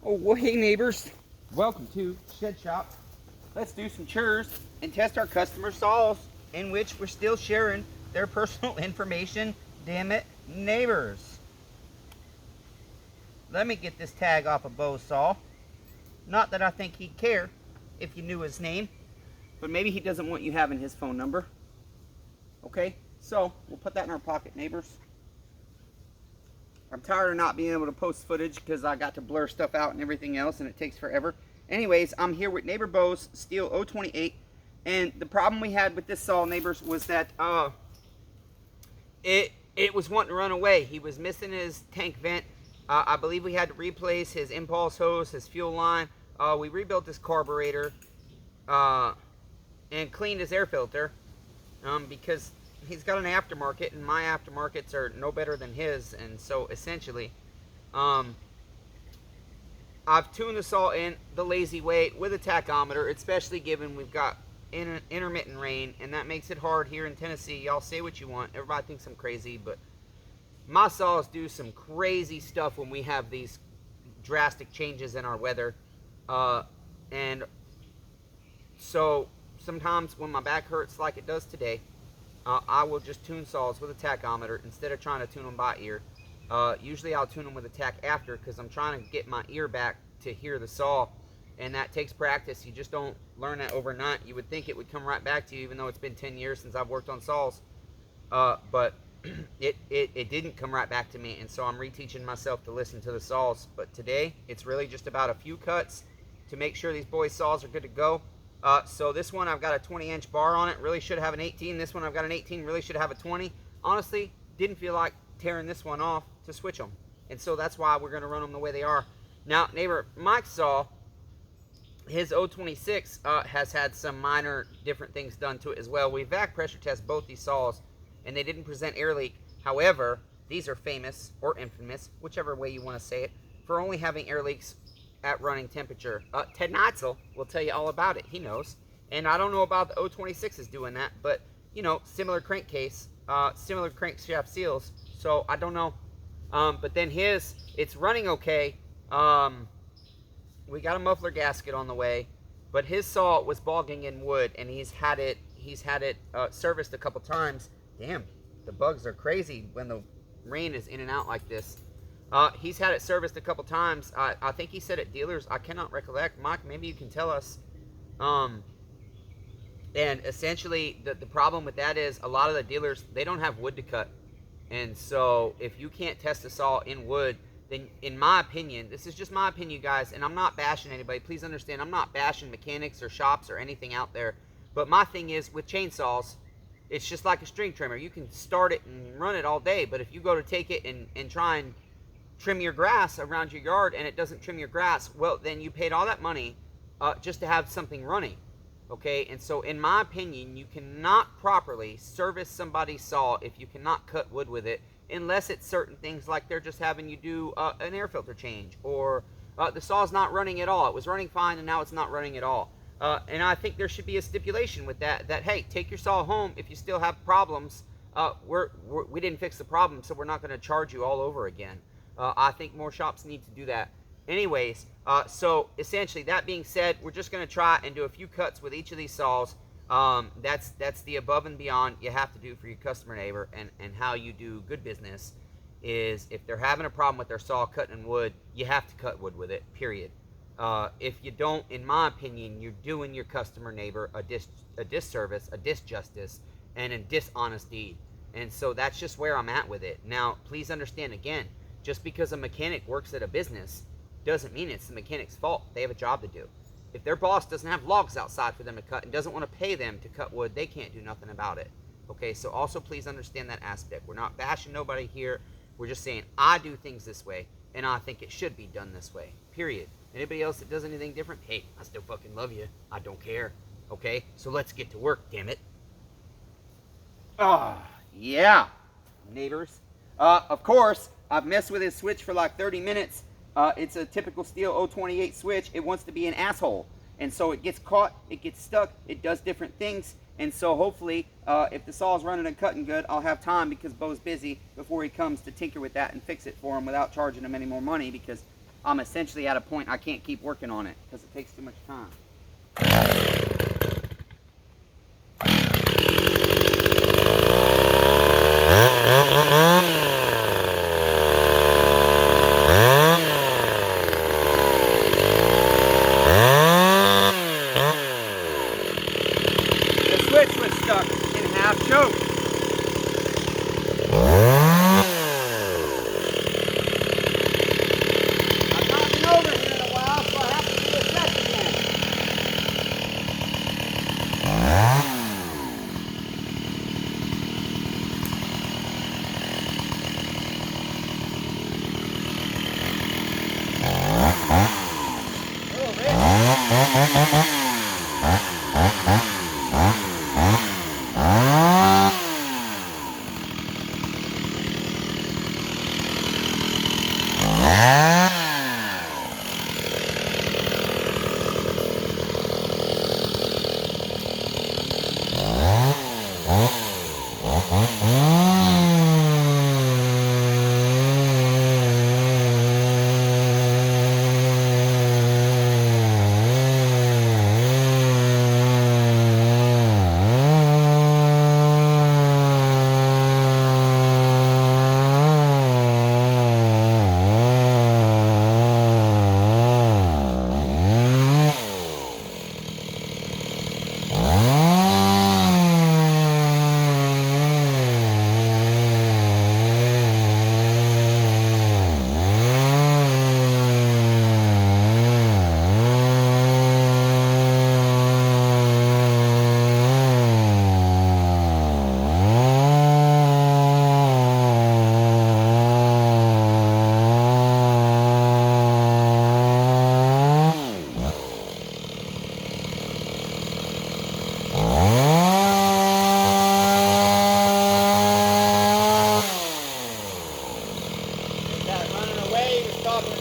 Oh, well, hey neighbors. Welcome to Shed Shop. Let's do some chores and test our customer saws, in which we're still sharing their personal information. Damn it, neighbors. Let me get this tag off of Beau's saw. Not that I think he'd care if you knew his name, but maybe he doesn't want you having his phone number. Okay, so we'll put that in our pocket, neighbors. I'm tired of not being able to post footage because I got to blur stuff out and everything else, and it takes forever. Anyways, I'm here with neighbor Beau's stihl 028, and the problem we had with this saw, neighbors, was that it was wanting to run away. He was missing his tank vent. I believe we had to replace his impulse hose, his fuel line. We rebuilt his carburetor and cleaned his air filter because he's got an aftermarket, and my aftermarkets are no better than his. And so essentially, I've tuned the saw in the lazy way with a tachometer, especially given we've got intermittent rain, and that makes it hard here in Tennessee. Y'all say what you want. Everybody thinks I'm crazy, but my saws do some crazy stuff when we have these drastic changes in our weather. And so sometimes when my back hurts like it does today, I will just tune saws with a tachometer instead of trying to tune them by ear. Usually I'll tune them with a tach after because I'm trying to get my ear back to hear the saw, and that takes practice. You just don't learn that overnight. You would think it would come right back to you, even though it's been 10 years since I've worked on saws. But it didn't come right back to me, and so I'm reteaching myself to listen to the saws. But today, it's really just about a few cuts to make sure these boys' saws are good to go. So this one, I've got a 20-inch bar on it. Really should have an 18. This one, I've got an 18. Really should have a 20. Honestly, didn't feel like tearing this one off to switch them. And so that's why we're going to run them the way they are. Now, neighbor Mike's saw, his 026 has had some minor different things done to it as well. We vac pressure test both these saws, and they didn't present air leak. However, these are famous or infamous, whichever way you want to say it, for only having air leaks at running temperature. Ted Neitzel will tell you all about it. He knows. And I don't know about the 026s doing that, but, you know, similar crankcase, similar crankshaft seals, so I don't know. But then his, it's running okay. We got a muffler gasket on the way, but his saw was bogging in wood, and he's had it serviced a couple times. Damn, the bugs are crazy when the rain is in and out like this. He's had it serviced a couple times. I think he said at dealers. I cannot recollect. Mike, maybe you can tell us. And essentially, the problem with that is a lot of the dealers, they don't have wood to cut. And so if you can't test a saw in wood, then in my opinion, this is just my opinion, guys, and I'm not bashing anybody. Please understand, I'm not bashing mechanics or shops or anything out there. But my thing is, with chainsaws, it's just like a string trimmer. You can start it and run it all day, but if you go to take it and try and trim your grass around your yard and it doesn't trim your grass, well, then you paid all that money just to have something running. Okay, and so in my opinion, you cannot properly service somebody's saw if you cannot cut wood with it, unless it's certain things like they're just having you do an air filter change, or the saw's not running at all. It was running fine and now it's not running at all. And I think there should be a stipulation with that, hey, take your saw home if you still have problems. We didn't fix the problem, so we're not going to charge you all over again. I think more shops need to do that. Anyways, so essentially, that being said, we're just going to try and do a few cuts with each of these saws. That's the above and beyond you have to do for your customer, neighbor, and how you do good business is if they're having a problem with their saw cutting wood, you have to cut wood with it, period. If you don't, in my opinion, you're doing your customer, neighbor, a disservice, a disjustice, and a dishonest deed. And so that's just where I'm at with it. Now, please understand, again, just because a mechanic works at a business doesn't mean it's the mechanic's fault. They have a job to do. If their boss doesn't have logs outside for them to cut and doesn't want to pay them to cut wood, they can't do nothing about it. Okay, so also please understand that aspect. We're not bashing nobody here. We're just saying I do things this way, and I think it should be done this way, period. Anybody else that does anything different, hey, I still fucking love you. I don't care. Okay, so let's get to work, damn it. Yeah, neighbors. Of course, I've messed with his switch for like 30 minutes. It's a typical stihl 028 switch. It wants to be an asshole. And so it gets caught, it gets stuck, it does different things. And so hopefully, if the saw's running and cutting good, I'll have time because Beau's busy before he comes to tinker with that and fix it for him without charging him any more money, because I'm essentially at a point I can't keep working on it because it takes too much time. The switch was stuck in half choke. I've not been over here in a while, so I have to do a check again.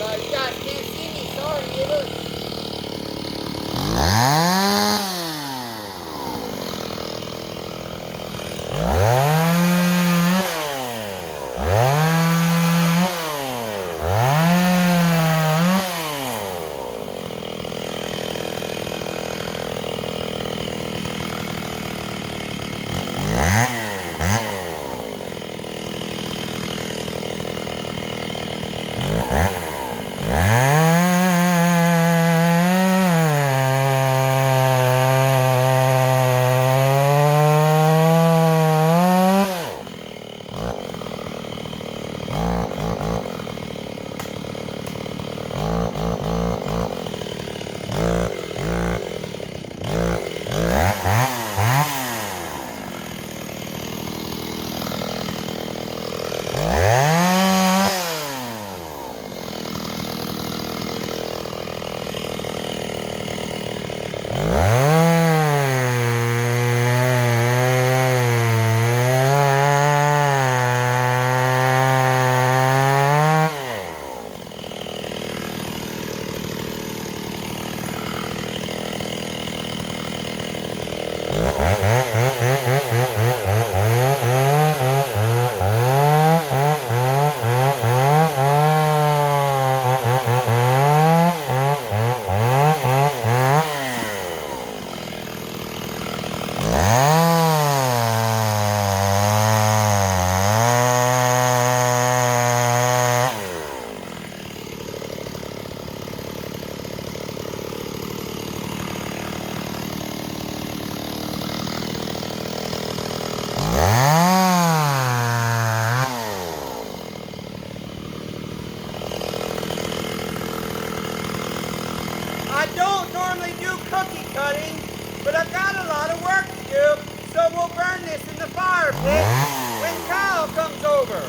You guys can't see me, sorry neighbors. I don't normally do cookie cutting, but I've got a lot of work to do, so we'll burn this in the fire pit when Kyle comes over.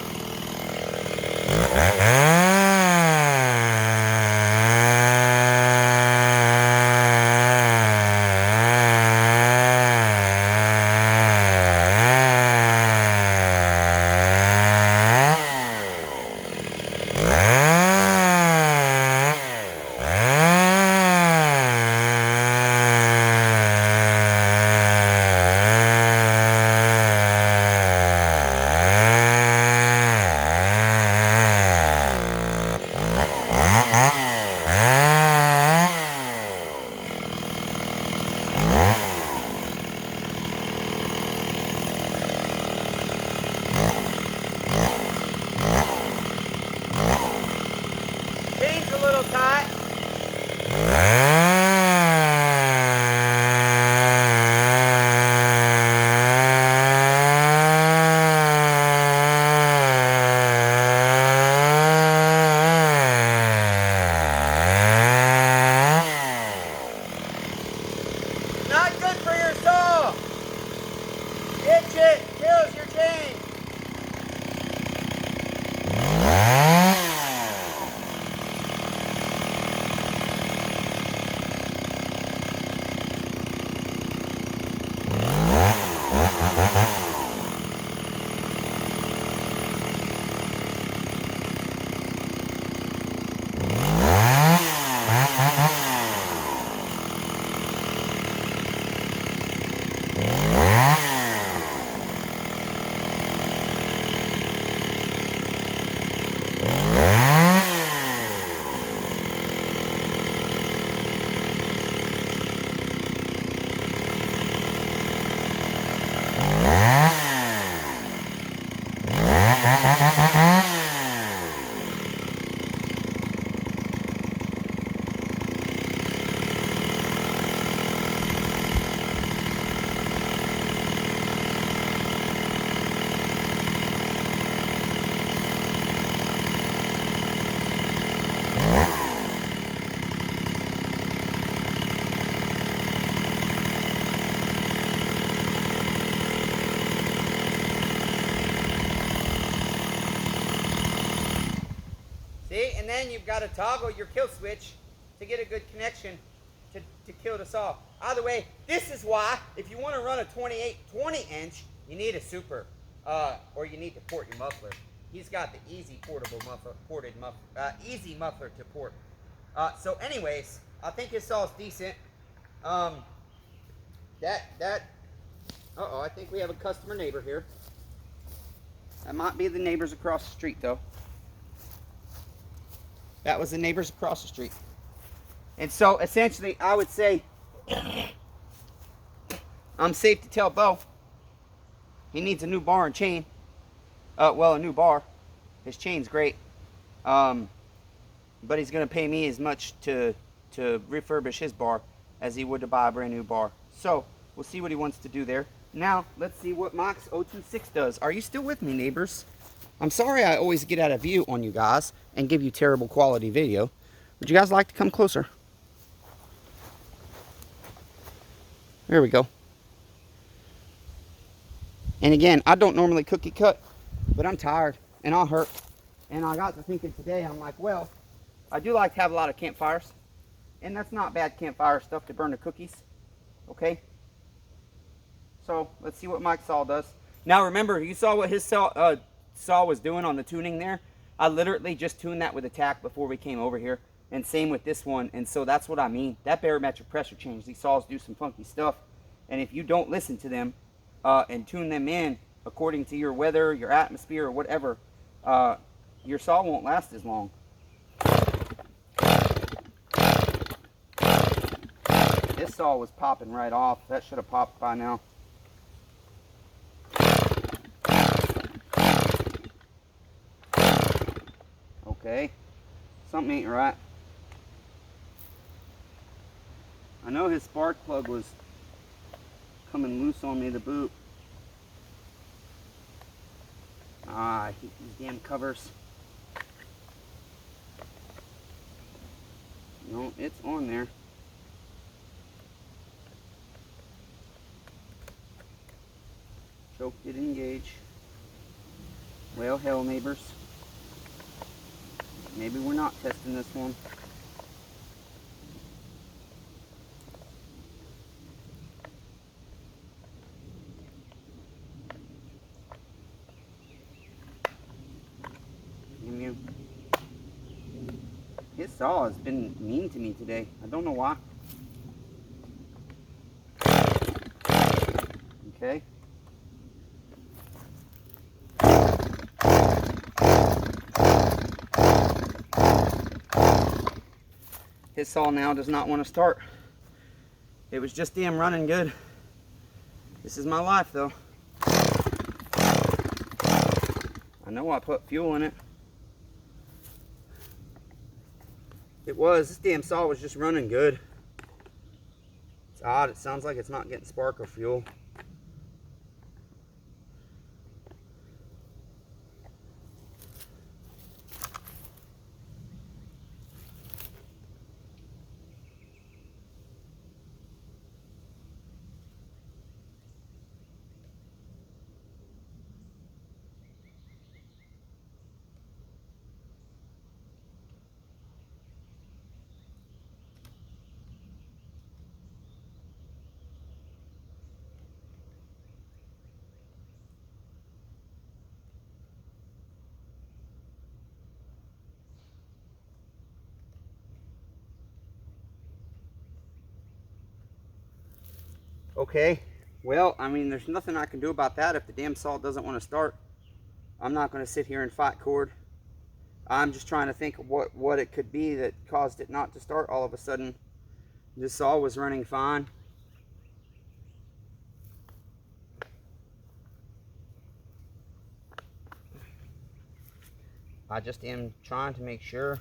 little tight. Not good for your saw. Itch it, kills your chain. See, and then you've got to toggle your kill switch to get a good connection to kill the saw. Either way, this is why, if you want to run a 20-inch, you need a super, or you need to port your muffler. He's got the easy portable muffler, easy muffler to port. So anyways, I think his saw is decent. Uh-oh, I think we have a customer neighbor here. That might be the neighbors across the street, though. That was the neighbors across the street. And so, essentially, I would say, I'm safe to tell Beau, he needs a new bar and chain. Well, a new bar. His chain's great. But he's going to pay me as much to refurbish his bar as he would to buy a brand new bar. So, we'll see what he wants to do there. Now, let's see what Mike's 026 does. Are you still with me, neighbors? I'm sorry I always get out of view on you guys and give you terrible quality video. Would you guys like to come closer? There we go. And again, I don't normally cookie cut, but I'm tired and I'll hurt. And I got to thinking today, I'm like, well, I do like to have a lot of campfires. And that's not bad campfire stuff to burn the cookies. Okay? So, let's see what Mike's saw does. Now remember, you saw what his saw was doing on the tuning there. I literally just tuned that with a tack before we came over here, and same with this one. And so that's what I mean, that barometric pressure change, these saws do some funky stuff, and if you don't listen to them and tune them in according to your weather, your atmosphere, or whatever, your saw won't last as long. This saw was popping right off. That should have popped by now. Okay, something ain't right. I know his spark plug was coming loose on me, the boot. These damn covers. No, it's on there. Choke did engage. Well, hell, neighbors. Maybe we're not testing this one. His saw has been mean to me today. I don't know why. Okay. His saw now does not want to start. It was just damn running good. This is my life though. I know I put fuel in it. It was. This damn saw was just running good. It's odd. It sounds like it's not getting spark or fuel. Okay, well, I mean, there's nothing I can do about that. If the damn saw doesn't want to start, I'm not going to sit here and fight cord. I'm just trying to think of what it could be that caused it not to start all of a sudden. This saw was running fine. I just am trying to make sure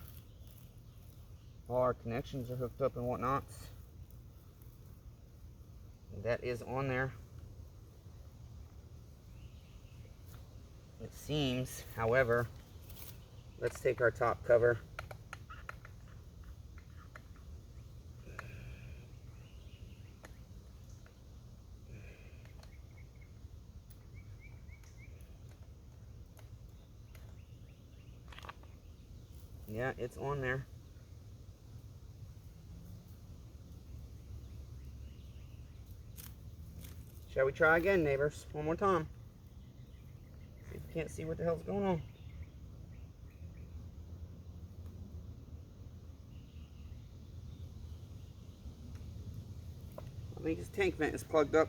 all our connections are hooked up and whatnot. That is on there. It seems, however, let's take our top cover. Yeah, it's on there. Shall we try again, neighbors? One more time. See if we can't see what the hell's going on. I think his tank vent is plugged up.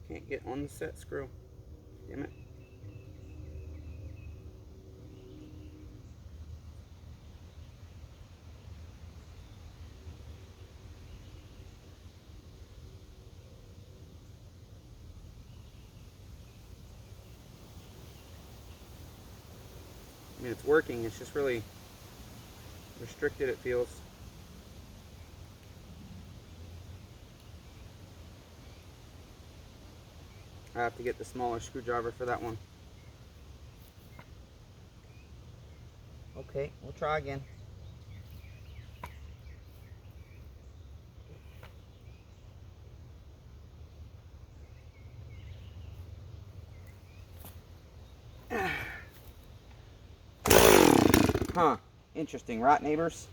Can't get on the set screw. Damn it. I mean, it's working. It's just really restricted, it feels. I have to get the smaller screwdriver for that one. Okay, we'll try again. Huh, interesting, right, neighbors?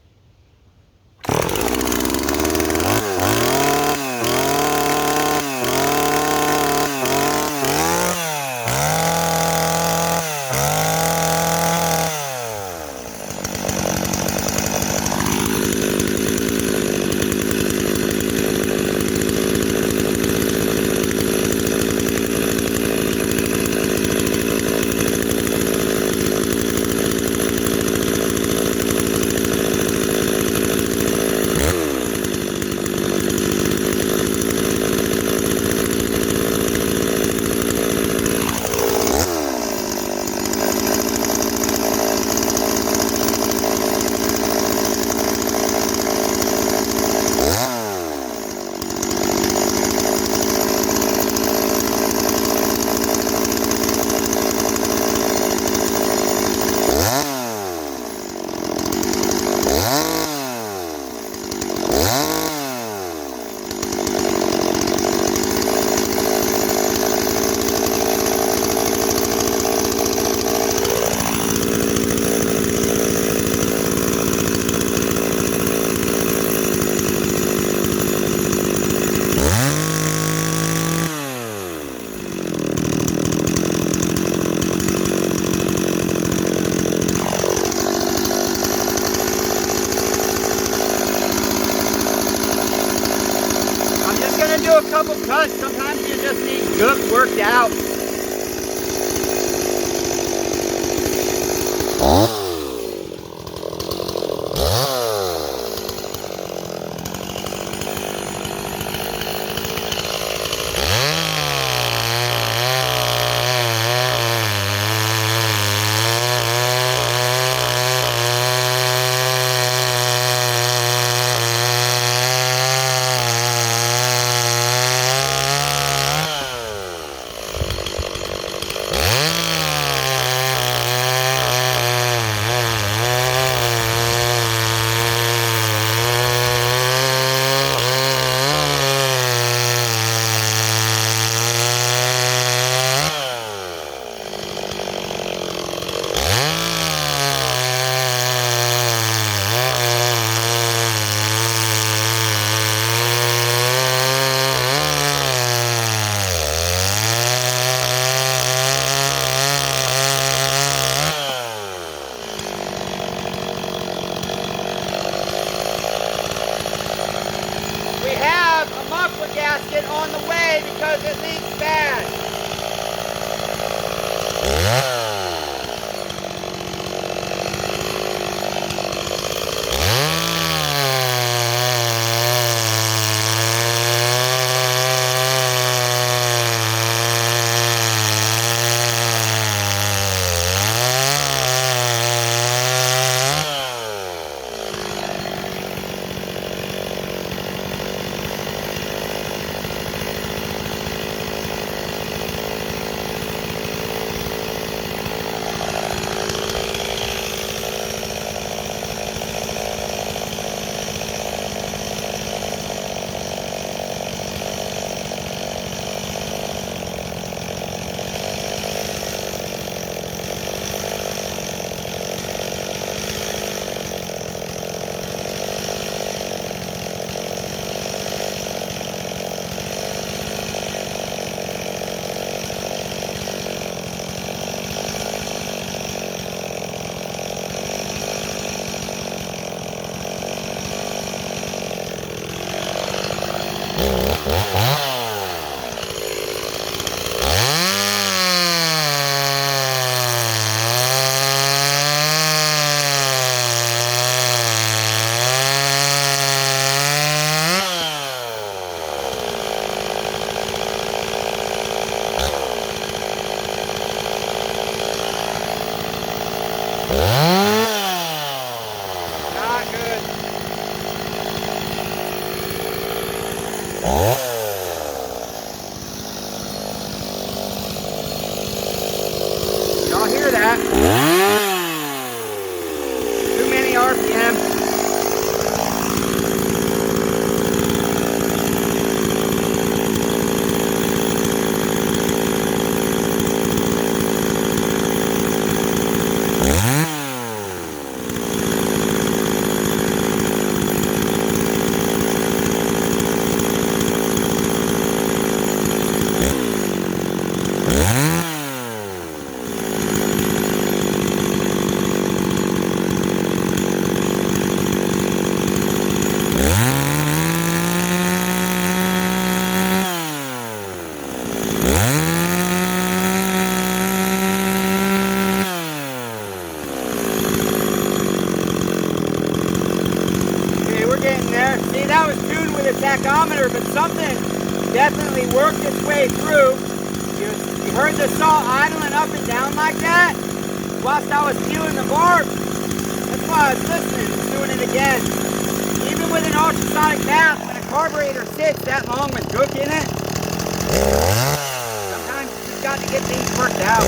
A couple cuts. Sometimes you just need good worked out. Gasket on the way because it leaks bad. Y'all hear that? Too many RPM. See, that was tuned with a tachometer, but something definitely worked its way through. You heard the saw idling up and down like that whilst I was peeling the barb. That's why I was listening. It's doing it again. Even with an ultrasonic bath, when a carburetor sits that long with gook in it, sometimes you just got to get things worked out.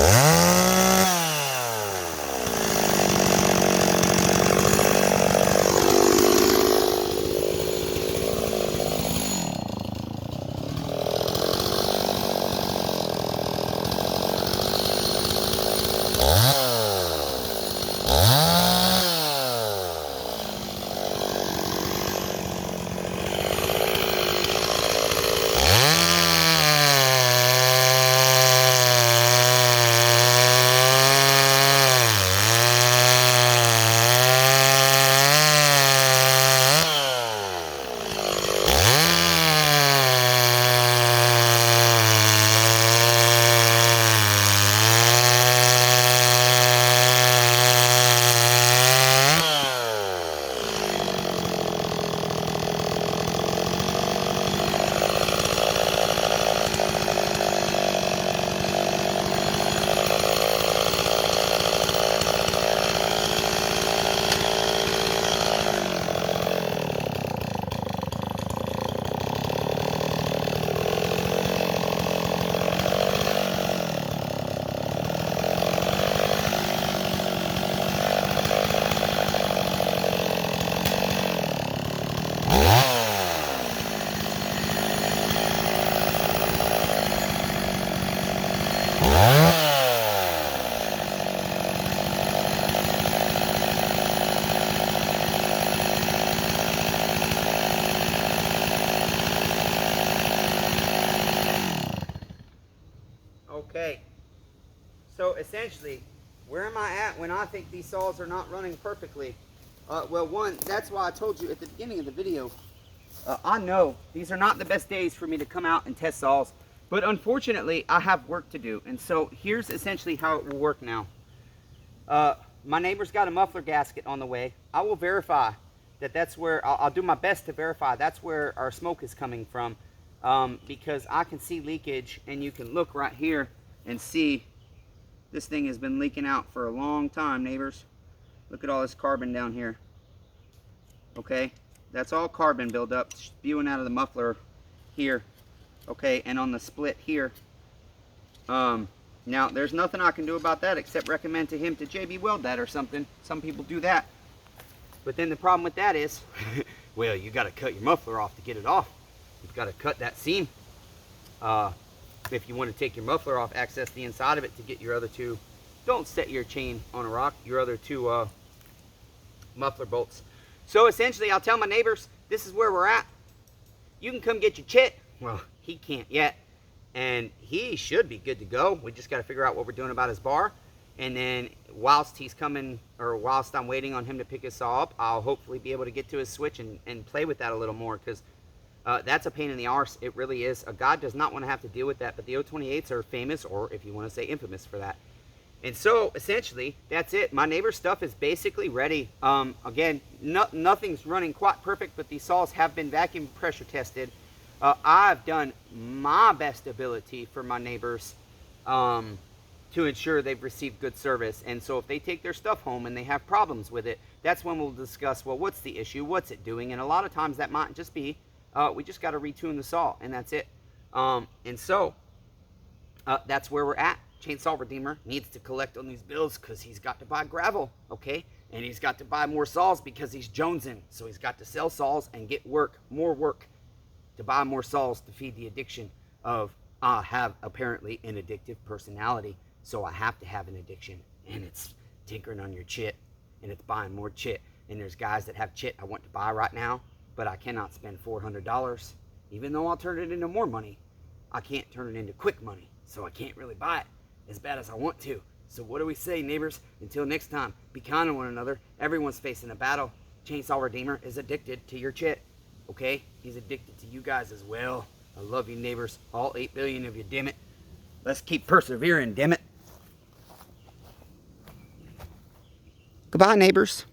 So essentially, where am I at when I think these saws are not running perfectly? Well, one, that's why I told you at the beginning of the video, I know these are not the best days for me to come out and test saws, but unfortunately I have work to do. And so here's essentially how it will work now. My neighbor's got a muffler gasket on the way. I will verify that that's where, I'll do my best to verify that's where our smoke is coming from, because I can see leakage, and you can look right here and see this thing has been leaking out for a long time, neighbors. Look at all this carbon down here. Okay, that's all carbon buildup spewing out of the muffler here. Okay, and on the split here. Now, there's nothing I can do about that except recommend to him to JB weld that or something. Some people do that. But then the problem with that is, well, you got to cut your muffler off to get it off. You've got to cut that seam. If you want to take your muffler off, access the inside of it to get your other two. Don't set your chain on a rock, your other two muffler bolts. So essentially, I'll tell my neighbors, this is where we're at. You can come get your chit. Well, he can't yet. And he should be good to go. We just got to figure out what we're doing about his bar. And then whilst he's coming, or whilst I'm waiting on him to pick his saw up, I'll hopefully be able to get to his switch and play with that a little more, because that's a pain in the arse. It really is. A god does not want to have to deal with that, but the 028s are famous, or if you want to say infamous, for that. And so essentially, that's it. My neighbor's stuff is basically ready. Again, nothing's running quite perfect, but these saws have been vacuum pressure tested. I've done my best ability for my neighbors to ensure they've received good service. And so if they take their stuff home and they have problems with it, that's when we'll discuss, well, what's the issue? What's it doing? And a lot of times that might just be, we just got to retune the saw, and that's it. And so that's where we're at. Chainsaw Redeemer needs to collect on these bills because he's got to buy gravel, okay? And he's got to buy more saws because he's jonesing. So he's got to sell saws and get work, more work, to buy more saws to feed the addiction of, I have apparently an addictive personality, so I have to have an addiction, and it's tinkering on your chit, and it's buying more chit. And there's guys that have chit I want to buy right now, but I cannot spend $400. Even though I'll turn it into more money, I can't turn it into quick money, so I can't really buy it as bad as I want to. So what do we say, neighbors? Until next time, be kind to one another. Everyone's facing a battle. Chainsaw Redeemer is addicted to your chit. Okay? He's addicted to you guys as well. I love you, neighbors. All 8 billion of you, damn it. Let's keep persevering, damn it. Goodbye, neighbors.